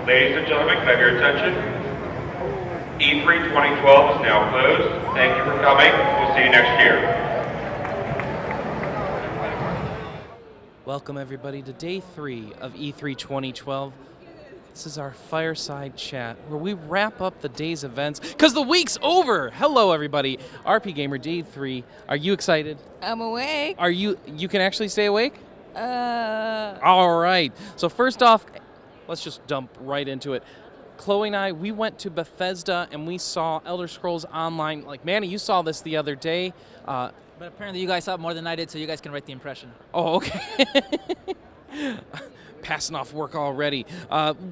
Ladies and gentlemen, can I have your attention? E3 2012 is now closed. Thank you for coming. We'll see you next year. Welcome everybody to day 3 of E3 2012. This is our fireside chat where we wrap up the day's events because the week's over. Hello everybody. RPGamer day 3. Are you excited? I'm awake. Are you can actually stay awake? All right. So first off, let's just dump right into it. Chloe and I, we went to Bethesda and we saw Elder Scrolls Online. Like, Manny, you saw this the other day. But apparently you guys saw it more than I did, so you guys can write the impression. Oh, okay. Passing off work already.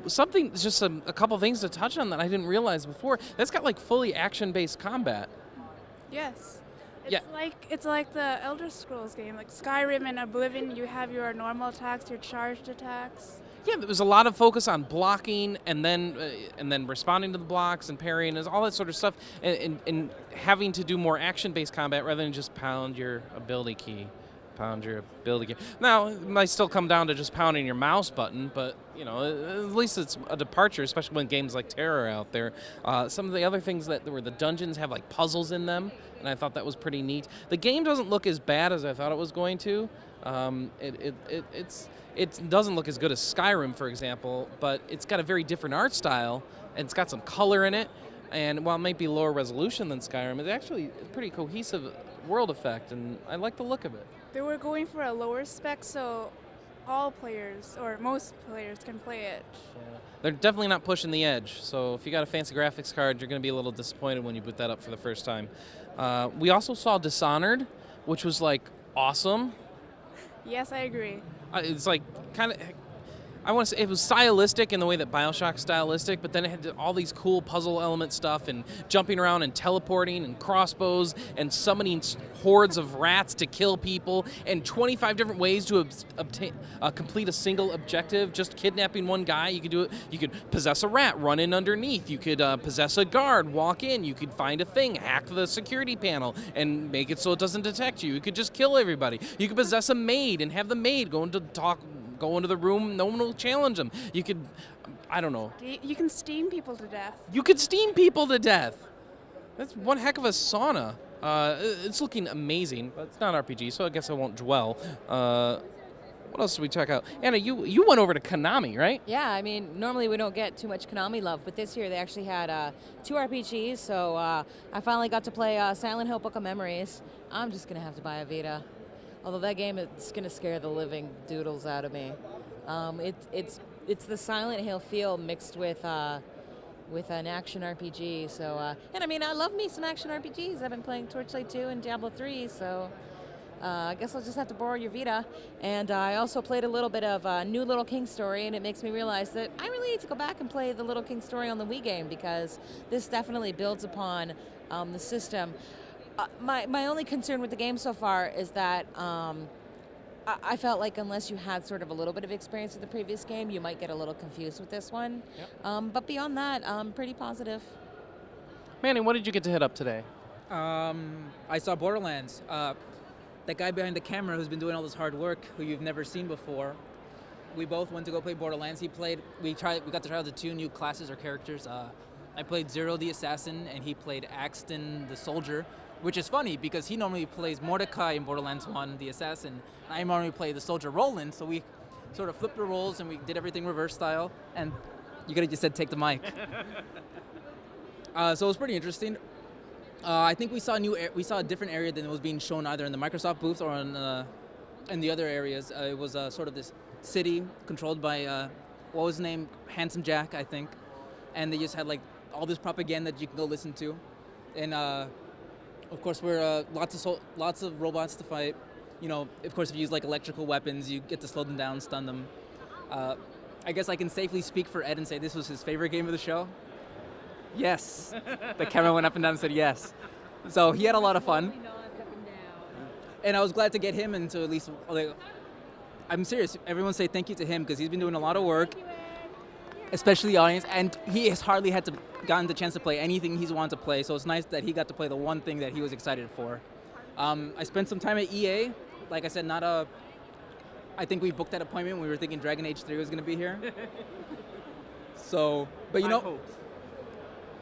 Just a couple things to touch on that I didn't realize before. That's got like fully action-based combat. Yes. Yeah. It's like the Elder Scrolls game, like Skyrim and Oblivion. You have your normal attacks, your charged attacks. Yeah, there was a lot of focus on blocking and then responding to the blocks and parrying and all that sort of stuff, and having to do more action-based combat rather than just pound your ability key. Now, it might still come down to just pounding your mouse button, but, you know, at least it's a departure, especially when games like Terra are out there. Some of the other things that were the dungeons have, like, puzzles in them, and I thought that was pretty neat. The game doesn't look as bad as I thought it was going to. It doesn't look as good as Skyrim, for example, but it's got a very different art style, and it's got some color in it. And while it might be lower resolution than Skyrim, it's actually a pretty cohesive world effect, and I like the look of it. They were going for a lower spec, so all players, or most players, can play it. Yeah. They're definitely not pushing the edge, so if you got a fancy graphics card, you're going to be a little disappointed when you boot that up for the first time. We also saw Dishonored, which was, like, awesome. Yes, I agree. It's like kind of, I want to say it was stylistic in the way that BioShock's stylistic, but then it had all these cool puzzle element stuff and jumping around and teleporting and crossbows and summoning hordes of rats to kill people and 25 different ways to complete a single objective. Just kidnapping one guy, you could do it. You could possess a rat, run in underneath. You could possess a guard, walk in. You could find a thing, hack the security panel, and make it so it doesn't detect you. You could just kill everybody. You could possess a maid and have the maid go into the room, no one will challenge them. You could, I don't know. You can steam people to death. You could steam people to death. That's one heck of a sauna. It's looking amazing, but it's not RPG, so I guess I won't dwell. What else did we check out? Anna, you went over to Konami, right? Yeah, I mean, normally we don't get too much Konami love, but this year they actually had 2 RPGs, so I finally got to play Silent Hill Book of Memories. I'm just going to have to buy a Vita. Although that game is going to scare the living doodles out of me. It's the Silent Hill feel mixed with an action RPG. So and I mean, I love me some action RPGs. I've been playing Torchlight 2 and Diablo 3, so I guess I'll just have to borrow your Vita. And I also played a little bit of New Little King Story, and it makes me realize that I really need to go back and play the Little King Story on the Wii game because this definitely builds upon the system. My only concern with the game so far is that I felt like unless you had sort of a little bit of experience with the previous game, you might get a little confused with this one. Yep. But beyond that, I'm pretty positive. Manny, what did you get to hit up today? I saw Borderlands. That guy behind the camera who's been doing all this hard work, who you've never seen before. We both went to go play Borderlands. We got to try out the 2 new classes or characters. I played Zero the Assassin, and he played Axton the Soldier. Which is funny because he normally plays Mordecai in Borderlands 1, the assassin. I normally play the soldier Roland, so we sort of flipped the roles and we did everything reverse style. And you could have just said, take the mic. So it was pretty interesting. I think we saw a different area than was being shown either in the Microsoft booth or in the other areas. It was sort of this city controlled by, what was his name? Handsome Jack, I think. And they just had like all this propaganda that you can go listen to. And of course, we're lots of robots to fight. You know, of course, if you use like electrical weapons, you get to slow them down, stun them. I guess I can safely speak for Ed and say this was his favorite game of the show. Yes, the camera went up and down and said yes. So he had a lot of fun. And I was glad to get him into at least. Like, I'm serious. Everyone say thank you to him because he's been doing a lot of work. Especially the audience, and he has hardly gotten the chance to play anything he's wanted to play, so it's nice that he got to play the one thing that he was excited for. I spent some time at EA. Like I said, I think we booked that appointment when we were thinking Dragon Age 3 was going to be here. So, but you know,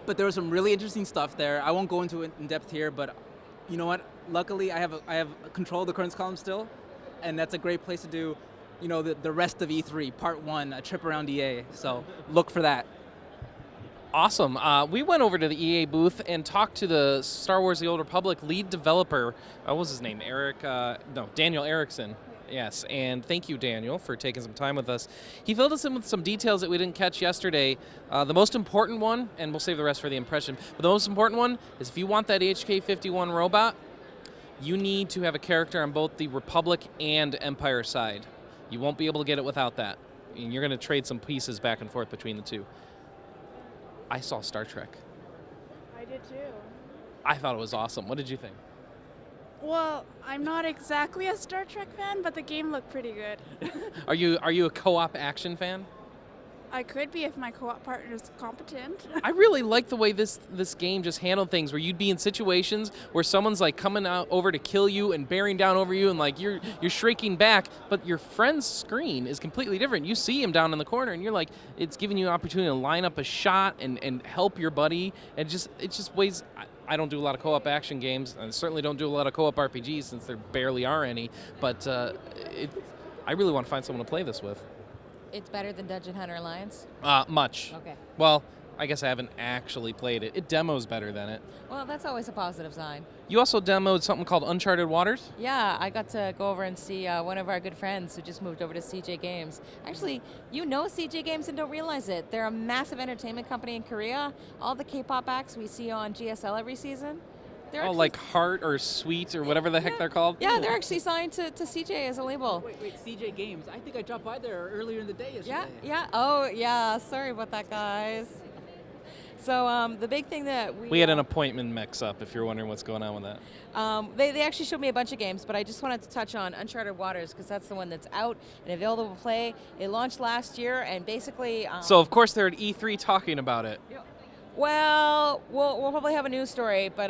but there was some really interesting stuff there. I won't go into it in depth here, but you know what? Luckily, I have control of the currents column still, and that's a great place to do, you know, the rest of E3, Part 1, a trip around EA. So look for that. Awesome. We went over to the EA booth and talked to the Star Wars: The Old Republic lead developer. What was his name? Daniel Erickson. Yes, and thank you, Daniel, for taking some time with us. He filled us in with some details that we didn't catch yesterday. The most important one, and we'll save the rest for the impression, but the most important one is if you want that HK-51 robot, you need to have a character on both the Republic and Empire side. You won't be able to get it without that. And you're going to trade some pieces back and forth between the two. I saw Star Trek. I did too. I thought it was awesome. What did you think? Well, I'm not exactly a Star Trek fan, but the game looked pretty good. Are you a co-op action fan? I could be if my co-op partner is competent. I really like the way this game just handled things, where you'd be in situations where someone's like coming out over to kill you and bearing down over you, and like you're shrieking back, but your friend's screen is completely different. You see him down in the corner, and you're like, it's giving you an opportunity to line up a shot and help your buddy, and it's just ways. I don't do a lot of co-op action games, and I certainly don't do a lot of co-op RPGs since there barely are any. But I really want to find someone to play this with. It's better than Dungeon Hunter Alliance? Much. Okay. Well, I guess I haven't actually played it. It demos better than it. Well, that's always a positive sign. You also demoed something called Uncharted Waters? Yeah, I got to go over and see one of our good friends who just moved over to CJ Games. Actually, you know CJ Games and don't realize it. They're a massive entertainment company in Korea. All the K-pop acts we see on GSL every season. Like Heart or Sweet or whatever the heck they're called? Yeah, they're actually signed to CJ as a label. Wait, CJ Games. I think I dropped by there earlier in the day yesterday. Yeah. Oh, yeah. Sorry about that, guys. So the big thing that we had an appointment mix-up, if you're wondering what's going on with that. They actually showed me a bunch of games, but I just wanted to touch on Uncharted Waters because that's the one that's out and available to play. It launched last year, and basically... so, of course, they're at E3 talking about it. Well, we'll probably have a news story, but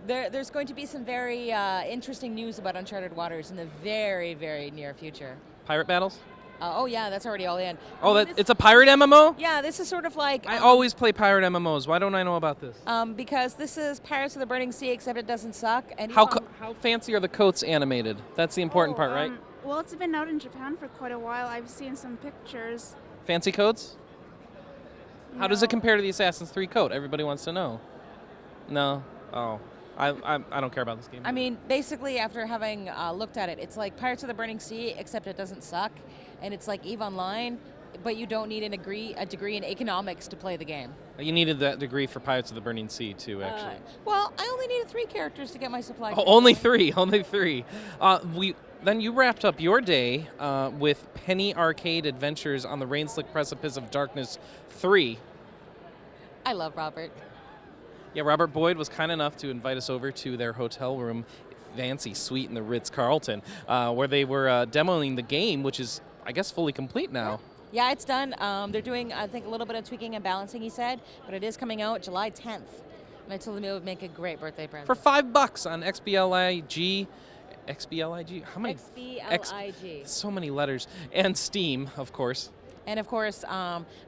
there's going to be some very interesting news about Uncharted Waters in the very, very near future. Pirate battles? Oh, yeah, that's already all in. Oh, it's a pirate MMO? Yeah, this is sort of like... I always play pirate MMOs. Why don't I know about this? Because this is Pirates of the Burning Sea, except it doesn't suck. And how fancy are the coats animated? That's the important part, right? Well, it's been out in Japan for quite a while. I've seen some pictures. Fancy coats? No. How does it compare to the Assassin's 3 coat? Everybody wants to know. No? Oh. I don't care about this game. I mean, basically, after having looked at it, it's like Pirates of the Burning Sea, except it doesn't suck. And it's like EVE Online, but you don't need a degree in economics to play the game. You needed that degree for Pirates of the Burning Sea, too, actually. Well, I only needed 3 characters to get my supply. Oh, only 3. Only 3. Then you wrapped up your day with Penny Arcade Adventures on the Rain-Slick Precipice of Darkness 3. I love Robert. Yeah, Robert Boyd was kind enough to invite us over to their hotel room, fancy suite in the Ritz-Carlton, where they were demoing the game, which is, I guess, fully complete now. Yeah, it's done. They're doing, I think, a little bit of tweaking and balancing, he said, but it is coming out July 10th. And I told him it would make a great birthday present. For $5 on XBLIG. XBLIG? How many? XBLIG. So many letters. And Steam, of course. And, of course,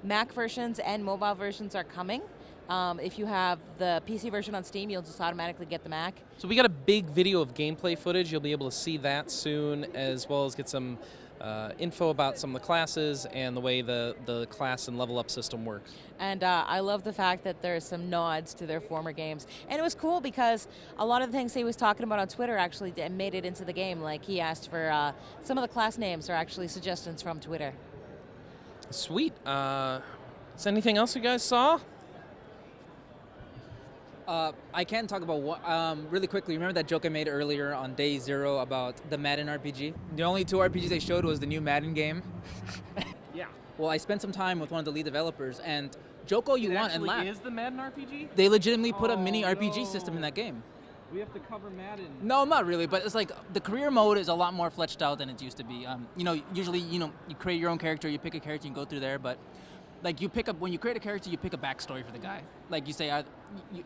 Mac versions and mobile versions are coming. If you have the PC version on Steam, you'll just automatically get the Mac. So we got a big video of gameplay footage. You'll be able to see that soon, as well as get some info about some of the classes and the way the class and level up system works. And I love the fact that there's some nods to their former games. And it was cool because a lot of the things he was talking about on Twitter actually made it into the game. Like he asked for some of the class names are actually suggestions from Twitter. Sweet. Is there anything else you guys saw? I can talk about what, really quickly. Remember that joke I made earlier on day 0 about the Madden RPG? The only 2 RPGs they showed was the new Madden game. Yeah. Well, I spent some time with one of the lead developers, and joke all you want and laugh. Is the Madden RPG? They legitimately put a mini RPG system in that game. We have to cover Madden. No, not really, but it's like the career mode is a lot more fleshed out than it used to be. Usually, you create your own character, you pick a character, you go through there, but like when you create a character, you pick a backstory for the guy. Like you say,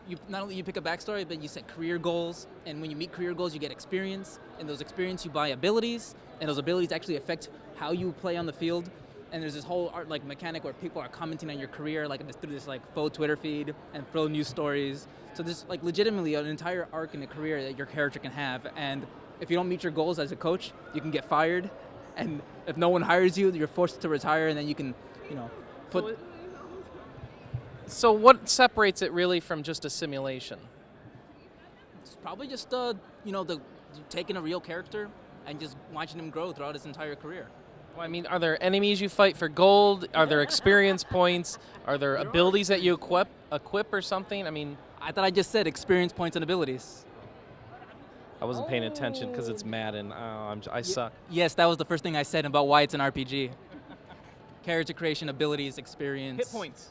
you not only you pick a backstory, but you set career goals, and when you meet career goals, you get experience, and those experience you buy abilities, and those abilities actually affect how you play on the field. and there's this whole art like mechanic where people are commenting on your career like through this like faux Twitter feed and throw news stories. So there's like legitimately an entire arc in a career that your character can have, and if you don't meet your goals as a coach, you can get fired, and if no one hires you, you're forced to retire, and then you can, put. So what separates it really from just a simulation? It's probably just taking a real character and just watching him grow throughout his entire career. Well, I mean, are there enemies you fight for gold? Are there experience points? Are there abilities that you equip or something? I mean, I thought I just said experience points and abilities. I wasn't paying attention because it's Madden. I suck. Yes, that was the first thing I said about why it's an RPG. Character creation, abilities, experience. Hit points.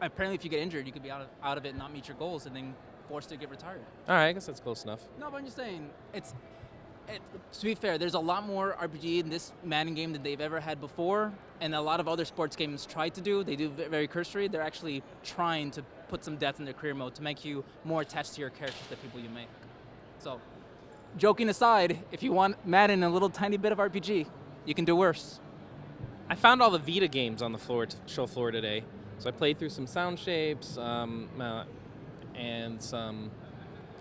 Apparently, if you get injured, you could be out of it and not meet your goals, and then forced to get retired. All right, I guess that's close enough. No, but I'm just saying, to be fair, there's a lot more RPG in this Madden game than they've ever had before, and a lot of other sports games try to do. They do very cursory. They're actually trying to put some depth in their career mode to make you more attached to your characters, the people you make. So, joking aside, if you want Madden a little tiny bit of RPG, you can do worse. I found all the Vita games on the show floor today. So I played through some Sound Shapes and some,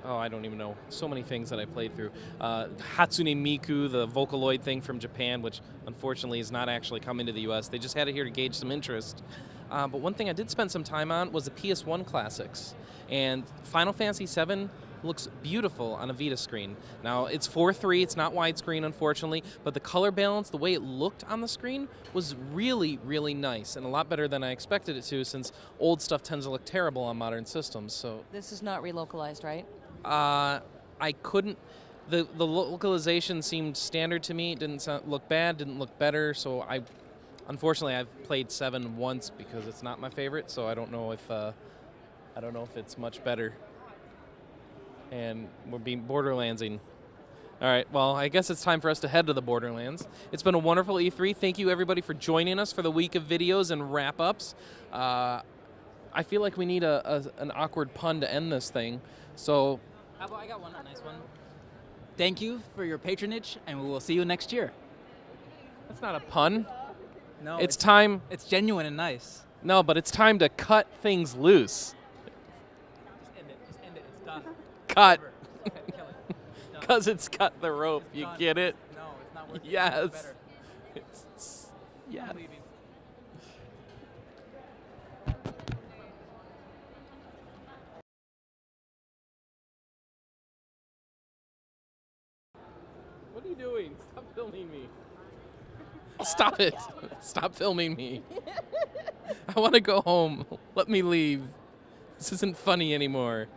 I don't even know, so many things that I played through. Hatsune Miku, the Vocaloid thing from Japan, which unfortunately is not actually coming to the US. They just had it here to gauge some interest. But one thing I did spend some time on was the PS1 classics. And Final Fantasy VII looks beautiful on a Vita screen. Now, it's 4:3, it's not widescreen, unfortunately, but the color balance, the way it looked on the screen, was really, really nice, and a lot better than I expected it to, since old stuff tends to look terrible on modern systems. So This is not relocalized, right? I couldn't. The localization seemed standard to me. It didn't look bad, didn't look better, so unfortunately, I've played 7 once because it's not my favorite, so I don't know if it's much better. And we're being Borderlandsing. All right, well, I guess it's time for us to head to the Borderlands. It's been a wonderful E3. Thank you, everybody, for joining us for the week of videos and wrap-ups. I feel like we need an awkward pun to end this thing. So, How about I got one, a nice one. Thank you for your patronage, and we will see you next year. that's not a pun. No, It's time. It's genuine and nice. No, but it's time to cut things loose. Just end it. It's done. Cut. Kill it. Done. Because it's cut the rope. You Done. get it? No, it's not worth it. Yes. It's better. Yes. I'm leaving. What are you doing? Stop filming me. Stop it. Stop filming me. I want to go home. Let me leave. This isn't funny anymore.